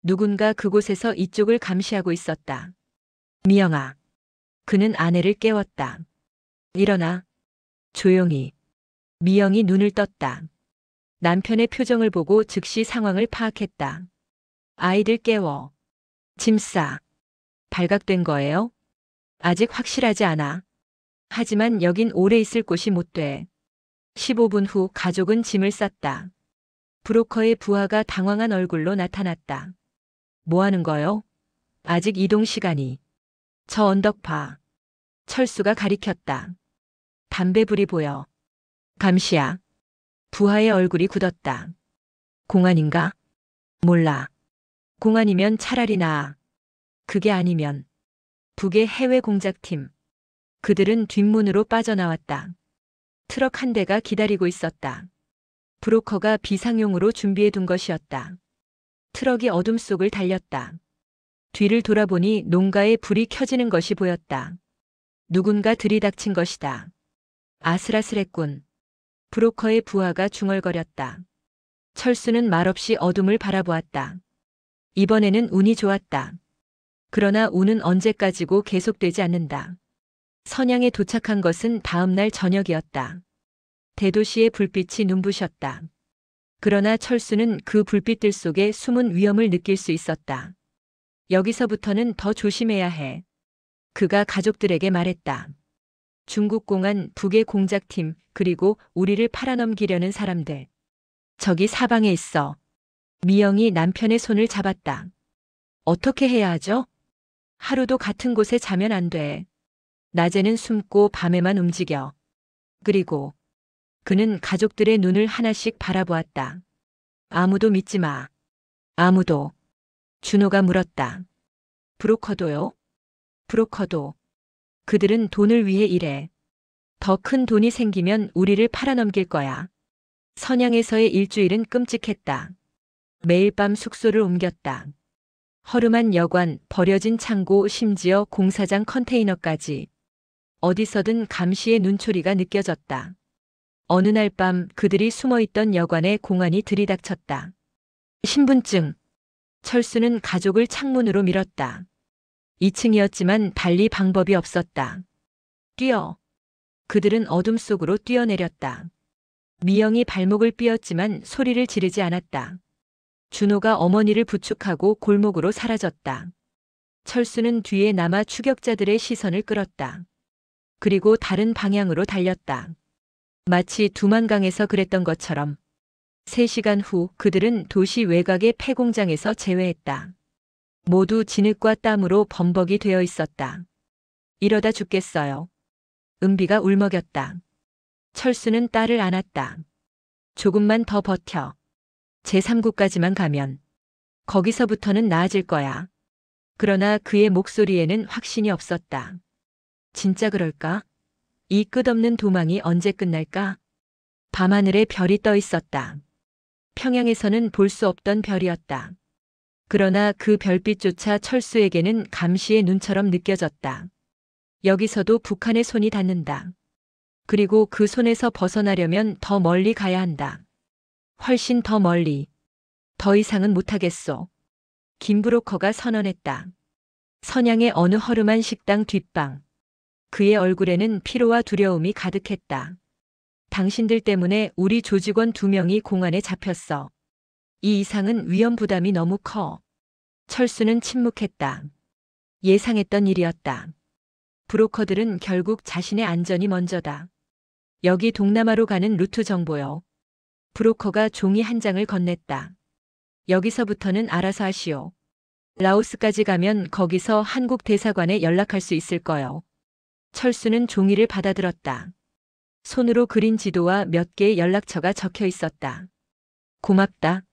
누군가 그곳에서 이쪽을 감시하고 있었다. 미영아. 그는 아내를 깨웠다. 일어나. 조용히. 미영이 눈을 떴다. 남편의 표정을 보고 즉시 상황을 파악했다. 아이들 깨워. 짐 싸. 발각된 거예요? 아직 확실하지 않아. 하지만 여긴 오래 있을 곳이 못 돼. 15분 후 가족은 짐을 쌌다. 브로커의 부하가 당황한 얼굴로 나타났다. 뭐 하는 거요? 아직 이동 시간이. 저 언덕 봐. 철수가 가리켰다. 담배불이 보여. 감시야. 부하의 얼굴이 굳었다. 공안인가? 몰라. 공안이면 차라리 나아. 그게 아니면 북의 해외 공작팀. 그들은 뒷문으로 빠져나왔다. 트럭 한 대가 기다리고 있었다. 브로커가 비상용으로 준비해 둔 것이었다. 트럭이 어둠 속을 달렸다. 뒤를 돌아보니 농가에 불이 켜지는 것이 보였다. 누군가 들이닥친 것이다. 아슬아슬했군. 브로커의 부하가 중얼거렸다. 철수는 말없이 어둠을 바라보았다. 이번에는 운이 좋았다. 그러나 운은 언제까지고 계속되지 않는다. 선양에 도착한 것은 다음 날 저녁이었다. 대도시의 불빛이 눈부셨다. 그러나 철수는 그 불빛들 속에 숨은 위험을 느낄 수 있었다. 여기서부터는 더 조심해야 해. 그가 가족들에게 말했다. 중국 공안 북의 공작팀 그리고 우리를 팔아넘기려는 사람들. 저기 사방에 있어. 미영이 남편의 손을 잡았다. 어떻게 해야 하죠? 하루도 같은 곳에 자면 안 돼. 낮에는 숨고 밤에만 움직여. 그리고 그는 가족들의 눈을 하나씩 바라보았다. 아무도 믿지 마. 아무도. 준호가 물었다. 브로커도요? 브로커도. 그들은 돈을 위해 일해. 더 큰 돈이 생기면 우리를 팔아넘길 거야. 선양에서의 일주일은 끔찍했다. 매일 밤 숙소를 옮겼다. 허름한 여관, 버려진 창고, 심지어 공사장 컨테이너까지. 어디서든 감시의 눈초리가 느껴졌다. 어느 날 밤 그들이 숨어있던 여관에 공안이 들이닥쳤다. 신분증. 철수는 가족을 창문으로 밀었다. 2층이었지만 달리 방법이 없었다. 뛰어. 그들은 어둠 속으로 뛰어내렸다. 미영이 발목을 삐었지만 소리를 지르지 않았다. 준호가 어머니를 부축하고 골목으로 사라졌다. 철수는 뒤에 남아 추격자들의 시선을 끌었다. 그리고 다른 방향으로 달렸다. 마치 두만강에서 그랬던 것처럼. 3시간 후 그들은 도시 외곽의 폐공장에서 재회했다. 모두 진흙과 땀으로 범벅이 되어 있었다. 이러다 죽겠어요. 은비가 울먹였다. 철수는 딸을 안았다. 조금만 더 버텨. 제3국까지만 가면 거기서부터는 나아질 거야. 그러나 그의 목소리에는 확신이 없었다. 진짜 그럴까? 이 끝없는 도망이 언제 끝날까? 밤하늘에 별이 떠 있었다. 평양에서는 볼 수 없던 별이었다. 그러나 그 별빛조차 철수에게는 감시의 눈처럼 느껴졌다. 여기서도 북한의 손이 닿는다. 그리고 그 손에서 벗어나려면 더 멀리 가야 한다. 훨씬 더 멀리. 더 이상은 못하겠소. 김 브로커가 선언했다. 선양의 어느 허름한 식당 뒷방. 그의 얼굴에는 피로와 두려움이 가득했다. 당신들 때문에 우리 조직원 2명이 공안에 잡혔어. 이 이상은 위험 부담이 너무 커. 철수는 침묵했다. 예상했던 일이었다. 브로커들은 결국 자신의 안전이 먼저다. 여기 동남아로 가는 루트 정보요. 브로커가 종이 한 장을 건넸다. 여기서부터는 알아서 하시오. 라오스까지 가면 거기서 한국 대사관에 연락할 수 있을 거요. 철수는 종이를 받아들었다. 손으로 그린 지도와 몇 개의 연락처가 적혀 있었다. 고맙다.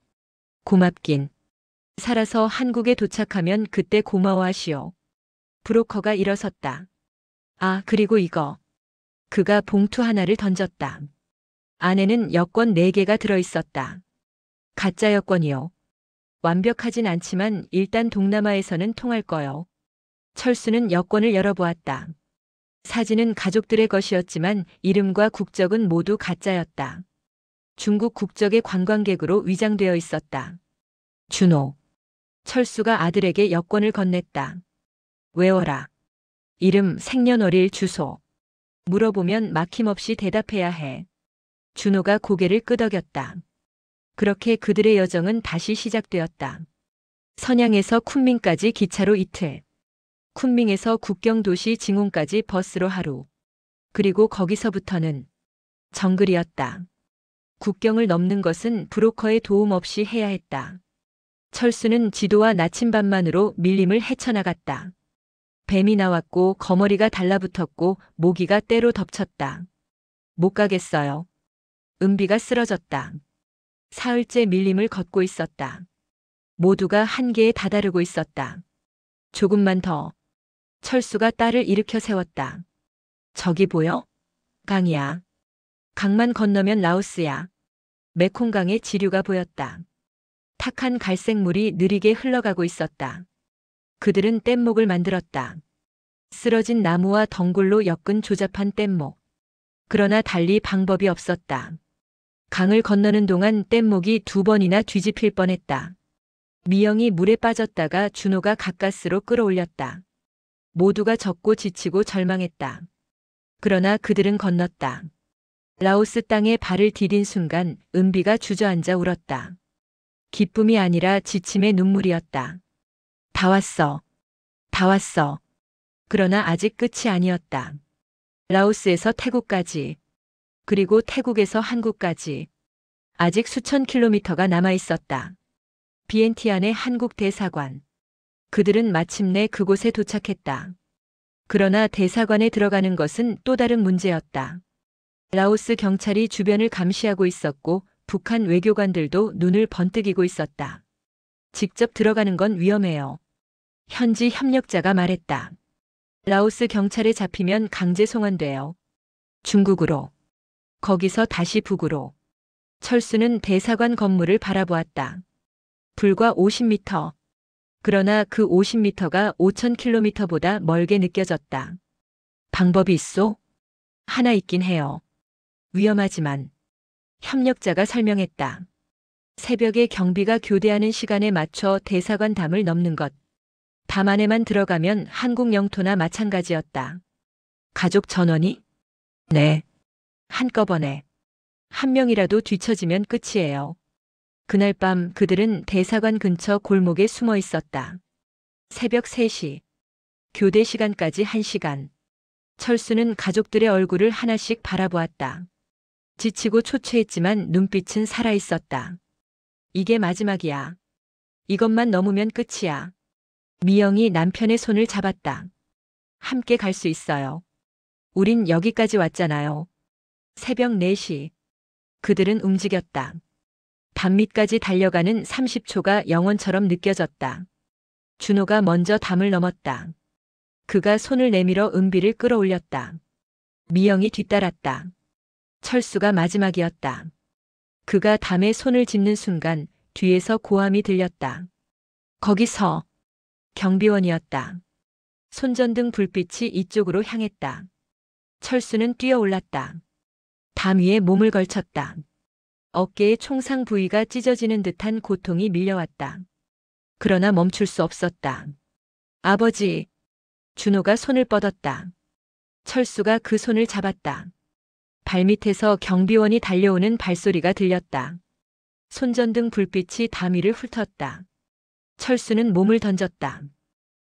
고맙긴. 살아서 한국에 도착하면 그때 고마워하시오. 브로커가 일어섰다. 아, 그리고 이거. 그가 봉투 하나를 던졌다. 안에는 여권 4개가 들어있었다. 가짜 여권이요. 완벽하진 않지만 일단 동남아에서는 통할 거요. 철수는 여권을 열어보았다. 사진은 가족들의 것이었지만 이름과 국적은 모두 가짜였다. 중국 국적의 관광객으로 위장되어 있었다. 준호. 철수가 아들에게 여권을 건넸다. 외워라. 이름, 생년월일, 주소. 물어보면 막힘없이 대답해야 해. 준호가 고개를 끄덕였다. 그렇게 그들의 여정은 다시 시작되었다. 선양에서 쿤밍까지 기차로 이틀. 쿤밍에서 국경 도시 징혼까지 버스로 하루. 그리고 거기서부터는 정글이었다. 국경을 넘는 것은 브로커의 도움 없이 해야 했다. 철수는 지도와 나침반만으로 밀림을 헤쳐나갔다. 뱀이 나왔고 거머리가 달라붙었고 모기가 때로 덮쳤다. 못 가겠어요. 은비가 쓰러졌다. 사흘째 밀림을 걷고 있었다. 모두가 한계에 다다르고 있었다. 조금만 더. 철수가 딸을 일으켜 세웠다. 저기 보여? 강이야. 강만 건너면 라오스야. 메콩강의 지류가 보였다. 탁한 갈색 물이 느리게 흘러가고 있었다. 그들은 뗏목을 만들었다. 쓰러진 나무와 덩굴로 엮은 조잡한 뗏목. 그러나 달리 방법이 없었다. 강을 건너는 동안 뗏목이 2번이나 뒤집힐 뻔했다. 미영이 물에 빠졌다가 준호가 가까스로 끌어올렸다. 모두가 젖고 지치고 절망했다. 그러나 그들은 건넜다. 라오스 땅에 발을 디딘 순간 은비가 주저앉아 울었다. 기쁨이 아니라 지침의 눈물이었다. 다 왔어. 다 왔어. 그러나 아직 끝이 아니었다. 라오스에서 태국까지, 그리고 태국에서 한국까지 아직 수천 킬로미터가 남아 있었다. 비엔티안의 한국 대사관. 그들은 마침내 그곳에 도착했다. 그러나 대사관에 들어가는 것은 또 다른 문제였다. 라오스 경찰이 주변을 감시하고 있었고 북한 외교관들도 눈을 번뜩이고 있었다. 직접 들어가는 건 위험해요. 현지 협력자가 말했다. 라오스 경찰에 잡히면 강제 송환돼요. 중국으로. 거기서 다시 북으로. 철수는 대사관 건물을 바라보았다. 불과 50m. 그러나 그 50m가 5000km보다 멀게 느껴졌다. 방법이 있소? 하나 있긴 해요. 위험하지만. 협력자가 설명했다. 새벽에 경비가 교대하는 시간에 맞춰 대사관 담을 넘는 것. 담 안에만 들어가면 한국 영토나 마찬가지였다. 가족 전원이? 네. 한꺼번에. 한 명이라도 뒤처지면 끝이에요. 그날 밤 그들은 대사관 근처 골목에 숨어 있었다. 새벽 3시. 교대 시간까지 1시간. 철수는 가족들의 얼굴을 하나씩 바라보았다. 지치고 초췌했지만 눈빛은 살아있었다. 이게 마지막이야. 이것만 넘으면 끝이야. 미영이 남편의 손을 잡았다. 함께 갈 수 있어요. 우린 여기까지 왔잖아요. 새벽 4시. 그들은 움직였다. 담 밑까지 달려가는 30초가 영원처럼 느껴졌다. 준호가 먼저 담을 넘었다. 그가 손을 내밀어 은비를 끌어올렸다. 미영이 뒤따랐다. 철수가 마지막이었다. 그가 담에 손을 짚는 순간 뒤에서 고함이 들렸다. 거기서. 경비원이었다. 손전등 불빛이 이쪽으로 향했다. 철수는 뛰어올랐다. 담 위에 몸을 걸쳤다. 어깨의 총상 부위가 찢어지는 듯한 고통이 밀려왔다. 그러나 멈출 수 없었다. 아버지. 준호가 손을 뻗었다. 철수가 그 손을 잡았다. 발밑에서 경비원이 달려오는 발소리가 들렸다. 손전등 불빛이 담 위를 훑었다. 철수는 몸을 던졌다.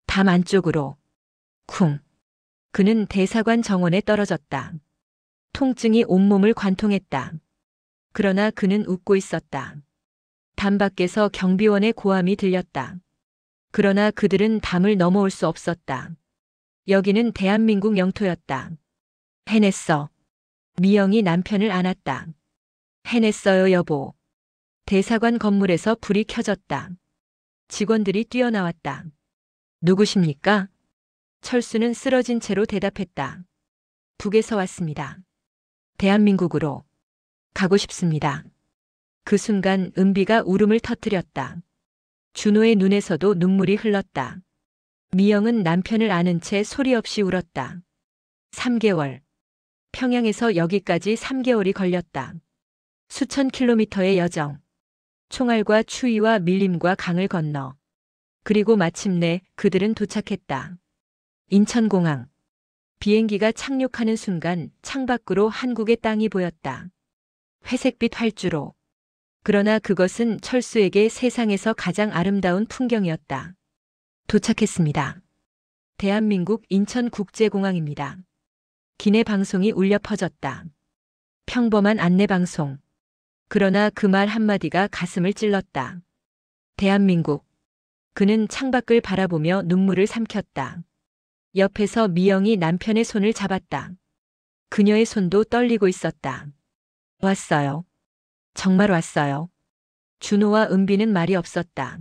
담 안쪽으로. 쿵. 그는 대사관 정원에 떨어졌다. 통증이 온몸을 관통했다. 그러나 그는 웃고 있었다. 담 밖에서 경비원의 고함이 들렸다. 그러나 그들은 담을 넘어올 수 없었다. 여기는 대한민국 영토였다. 해냈어. 미영이 남편을 안았다. 해냈어요, 여보. 대사관 건물에서 불이 켜졌다. 직원들이 뛰어나왔다. 누구십니까? 철수는 쓰러진 채로 대답했다. 북에서 왔습니다. 대한민국으로. 가고 싶습니다. 그 순간 은비가 울음을 터뜨렸다. 준호의 눈에서도 눈물이 흘렀다. 미영은 남편을 아는 채 소리 없이 울었다. 3개월. 평양에서 여기까지 3개월이 걸렸다. 수천 킬로미터의 여정. 총알과 추위와 밀림과 강을 건너. 그리고 마침내 그들은 도착했다. 인천공항. 비행기가 착륙하는 순간 창밖으로 한국의 땅이 보였다. 회색빛 활주로. 그러나 그것은 철수에게 세상에서 가장 아름다운 풍경이었다. 도착했습니다. 대한민국 인천국제공항입니다. 기내 방송이 울려 퍼졌다. 평범한 안내방송. 그러나 그 말 한마디가 가슴을 찔렀다. 대한민국. 그는 창밖을 바라보며 눈물을 삼켰다. 옆에서 미영이 남편의 손을 잡았다. 그녀의 손도 떨리고 있었다. 왔어요. 정말 왔어요. 준호와 은비는 말이 없었다.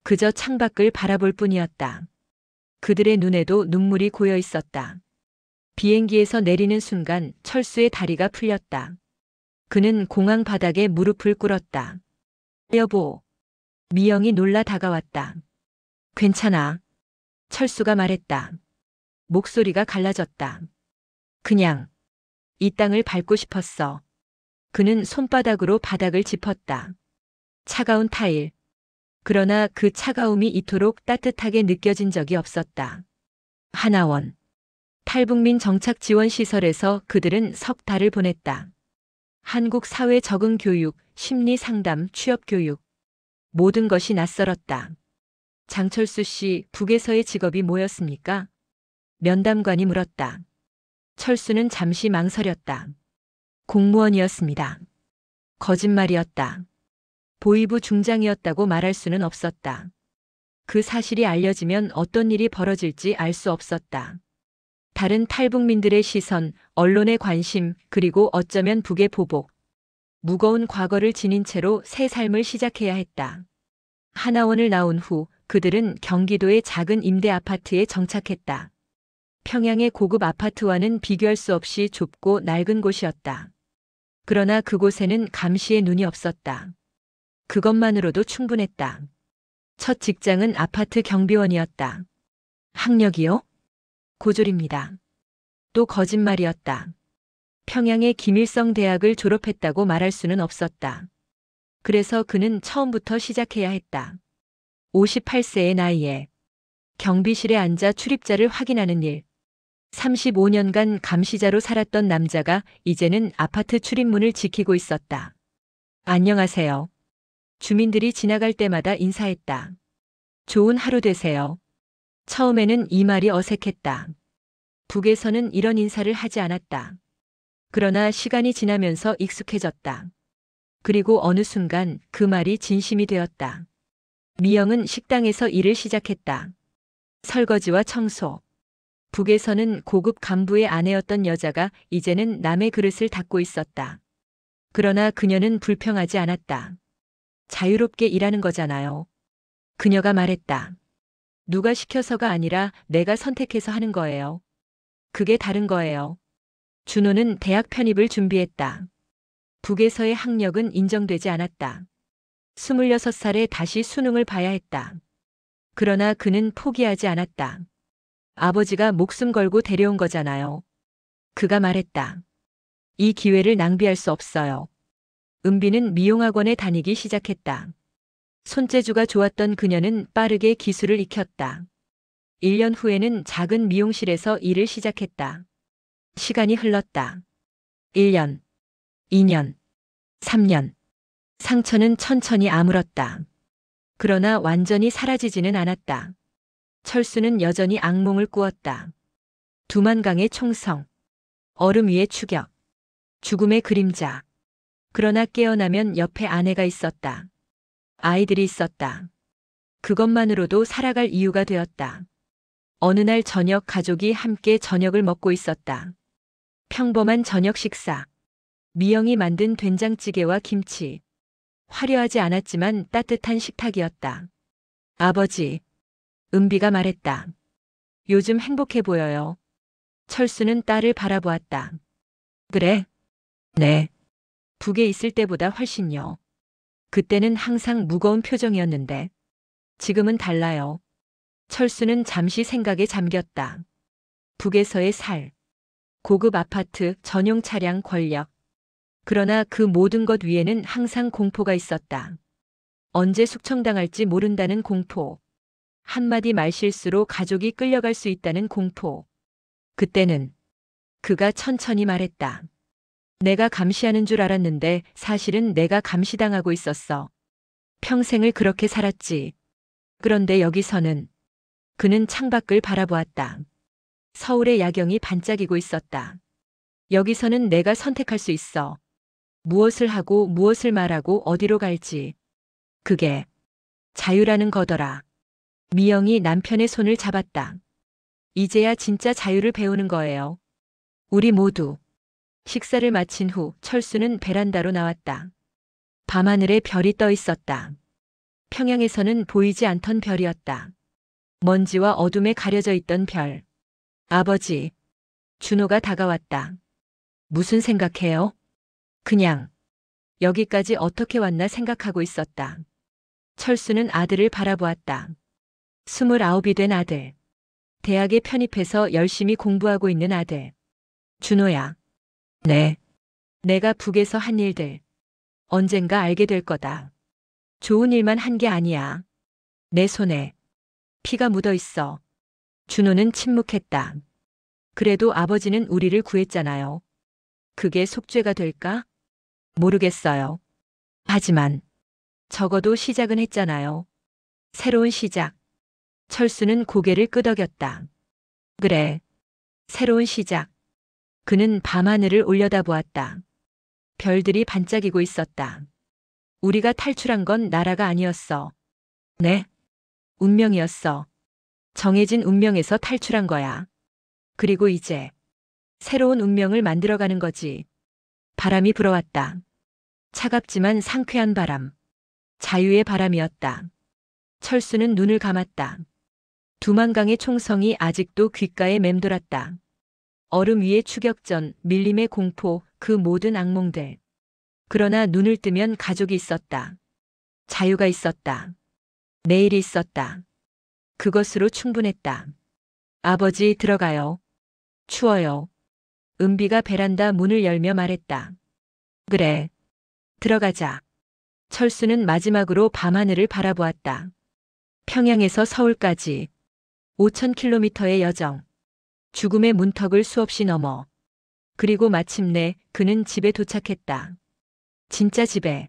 그저 창밖을 바라볼 뿐이었다. 그들의 눈에도 눈물이 고여 있었다. 비행기에서 내리는 순간 철수의 다리가 풀렸다. 그는 공항 바닥에 무릎을 꿇었다. 여보. 미영이 놀라 다가왔다. 괜찮아. 철수가 말했다. 목소리가 갈라졌다. 그냥 이 땅을 밟고 싶었어. 그는 손바닥으로 바닥을 짚었다. 차가운 타일. 그러나 그 차가움이 이토록 따뜻하게 느껴진 적이 없었다. 하나원. 탈북민 정착 지원 시설에서 그들은 석 달을 보냈다. 한국 사회 적응 교육, 심리 상담, 취업 교육. 모든 것이 낯설었다. 장철수 씨, 북에서의 직업이 뭐였습니까? 면담관이 물었다. 철수는 잠시 망설였다. 공무원이었습니다. 거짓말이었다. 보이부 중장이었다고 말할 수는 없었다. 그 사실이 알려지면 어떤 일이 벌어질지 알 수 없었다. 다른 탈북민들의 시선, 언론의 관심, 그리고 어쩌면 북의 보복. 무거운 과거를 지닌 채로 새 삶을 시작해야 했다. 하나원을 나온 후 그들은 경기도의 작은 임대 아파트에 정착했다. 평양의 고급 아파트와는 비교할 수 없이 좁고 낡은 곳이었다. 그러나 그곳에는 감시의 눈이 없었다. 그것만으로도 충분했다. 첫 직장은 아파트 경비원이었다. 학력이요? 고졸입니다. 또 거짓말이었다. 평양의 김일성 대학을 졸업했다고 말할 수는 없었다. 그래서 그는 처음부터 시작해야 했다. 58세의 나이에 경비실에 앉아 출입자를 확인하는 일. 35년간 감시자로 살았던 남자가 이제는 아파트 출입문을 지키고 있었다. 안녕하세요. 주민들이 지나갈 때마다 인사했다. 좋은 하루 되세요. 처음에는 이 말이 어색했다. 북에서는 이런 인사를 하지 않았다. 그러나 시간이 지나면서 익숙해졌다. 그리고 어느 순간 그 말이 진심이 되었다. 미영은 식당에서 일을 시작했다. 설거지와 청소. 북에서는 고급 간부의 아내였던 여자가 이제는 남의 그릇을 닦고 있었다. 그러나 그녀는 불평하지 않았다. 자유롭게 일하는 거잖아요. 그녀가 말했다. 누가 시켜서가 아니라 내가 선택해서 하는 거예요. 그게 다른 거예요. 준호는 대학 편입을 준비했다. 북에서의 학력은 인정되지 않았다. 26살에 다시 수능을 봐야 했다. 그러나 그는 포기하지 않았다. 아버지가 목숨 걸고 데려온 거잖아요. 그가 말했다. 이 기회를 낭비할 수 없어요. 은비는 미용학원에 다니기 시작했다. 손재주가 좋았던 그녀는 빠르게 기술을 익혔다. 1년 후에는 작은 미용실에서 일을 시작했다. 시간이 흘렀다. 1년, 2년, 3년. 상처는 천천히 아물었다. 그러나 완전히 사라지지는 않았다. 철수는 여전히 악몽을 꾸었다. 두만강의 총성, 얼음 위의 추격, 죽음의 그림자. 그러나 깨어나면 옆에 아내가 있었다. 아이들이 있었다. 그것만으로도 살아갈 이유가 되었다. 어느 날 저녁 가족이 함께 저녁을 먹고 있었다. 평범한 저녁 식사. 미영이 만든 된장찌개와 김치. 화려하지 않았지만 따뜻한 식탁이었다. 아버지. 은비가 말했다. 요즘 행복해 보여요. 철수는 딸을 바라보았다. 그래? 네. 북에 있을 때보다 훨씬요. 그때는 항상 무거운 표정이었는데 지금은 달라요. 철수는 잠시 생각에 잠겼다. 북에서의 살, 고급 아파트, 전용 차량, 권력. 그러나 그 모든 것 위에는 항상 공포가 있었다. 언제 숙청당할지 모른다는 공포. 한마디 말실수로 가족이 끌려갈 수 있다는 공포. 그때는 그가 천천히 말했다. 내가 감시하는 줄 알았는데 사실은 내가 감시당하고 있었어. 평생을 그렇게 살았지. 그런데 여기서는 그는 창밖을 바라보았다. 서울의 야경이 반짝이고 있었다. 여기서는 내가 선택할 수 있어. 무엇을 하고 무엇을 말하고 어디로 갈지. 그게 자유라는 거더라. 미영이 남편의 손을 잡았다. 이제야 진짜 자유를 배우는 거예요. 우리 모두. 식사를 마친 후 철수는 베란다로 나왔다. 밤하늘에 별이 떠 있었다. 평양에서는 보이지 않던 별이었다. 먼지와 어둠에 가려져 있던 별. 아버지. 준호가 다가왔다. 무슨 생각해요? 그냥 여기까지 어떻게 왔나 생각하고 있었다. 철수는 아들을 바라보았다. 29이 된 아들. 대학에 편입해서 열심히 공부하고 있는 아들. 준호야. 네. 내가 북에서 한 일들. 언젠가 알게 될 거다. 좋은 일만 한 게 아니야. 내 손에 피가 묻어 있어. 준호는 침묵했다. 그래도 아버지는 우리를 구했잖아요. 그게 속죄가 될까? 모르겠어요. 하지만 적어도 시작은 했잖아요. 새로운 시작. 철수는 고개를 끄덕였다. 그래. 새로운 시작. 그는 밤하늘을 올려다보았다. 별들이 반짝이고 있었다. 우리가 탈출한 건 나라가 아니었어. 네. 운명이었어. 정해진 운명에서 탈출한 거야. 그리고 이제 새로운 운명을 만들어가는 거지. 바람이 불어왔다. 차갑지만 상쾌한 바람. 자유의 바람이었다. 철수는 눈을 감았다. 두만강의 총성이 아직도 귓가에 맴돌았다. 얼음 위의 추격전, 밀림의 공포, 그 모든 악몽들. 그러나 눈을 뜨면 가족이 있었다. 자유가 있었다. 내일이 있었다. 그것으로 충분했다. 아버지 들어가요. 추워요. 은비가 베란다 문을 열며 말했다. 그래. 들어가자. 철수는 마지막으로 밤하늘을 바라보았다. 평양에서 서울까지 5,000km의 여정. 죽음의 문턱을 수없이 넘어. 그리고 마침내 그는 집에 도착했다. 진짜 집에.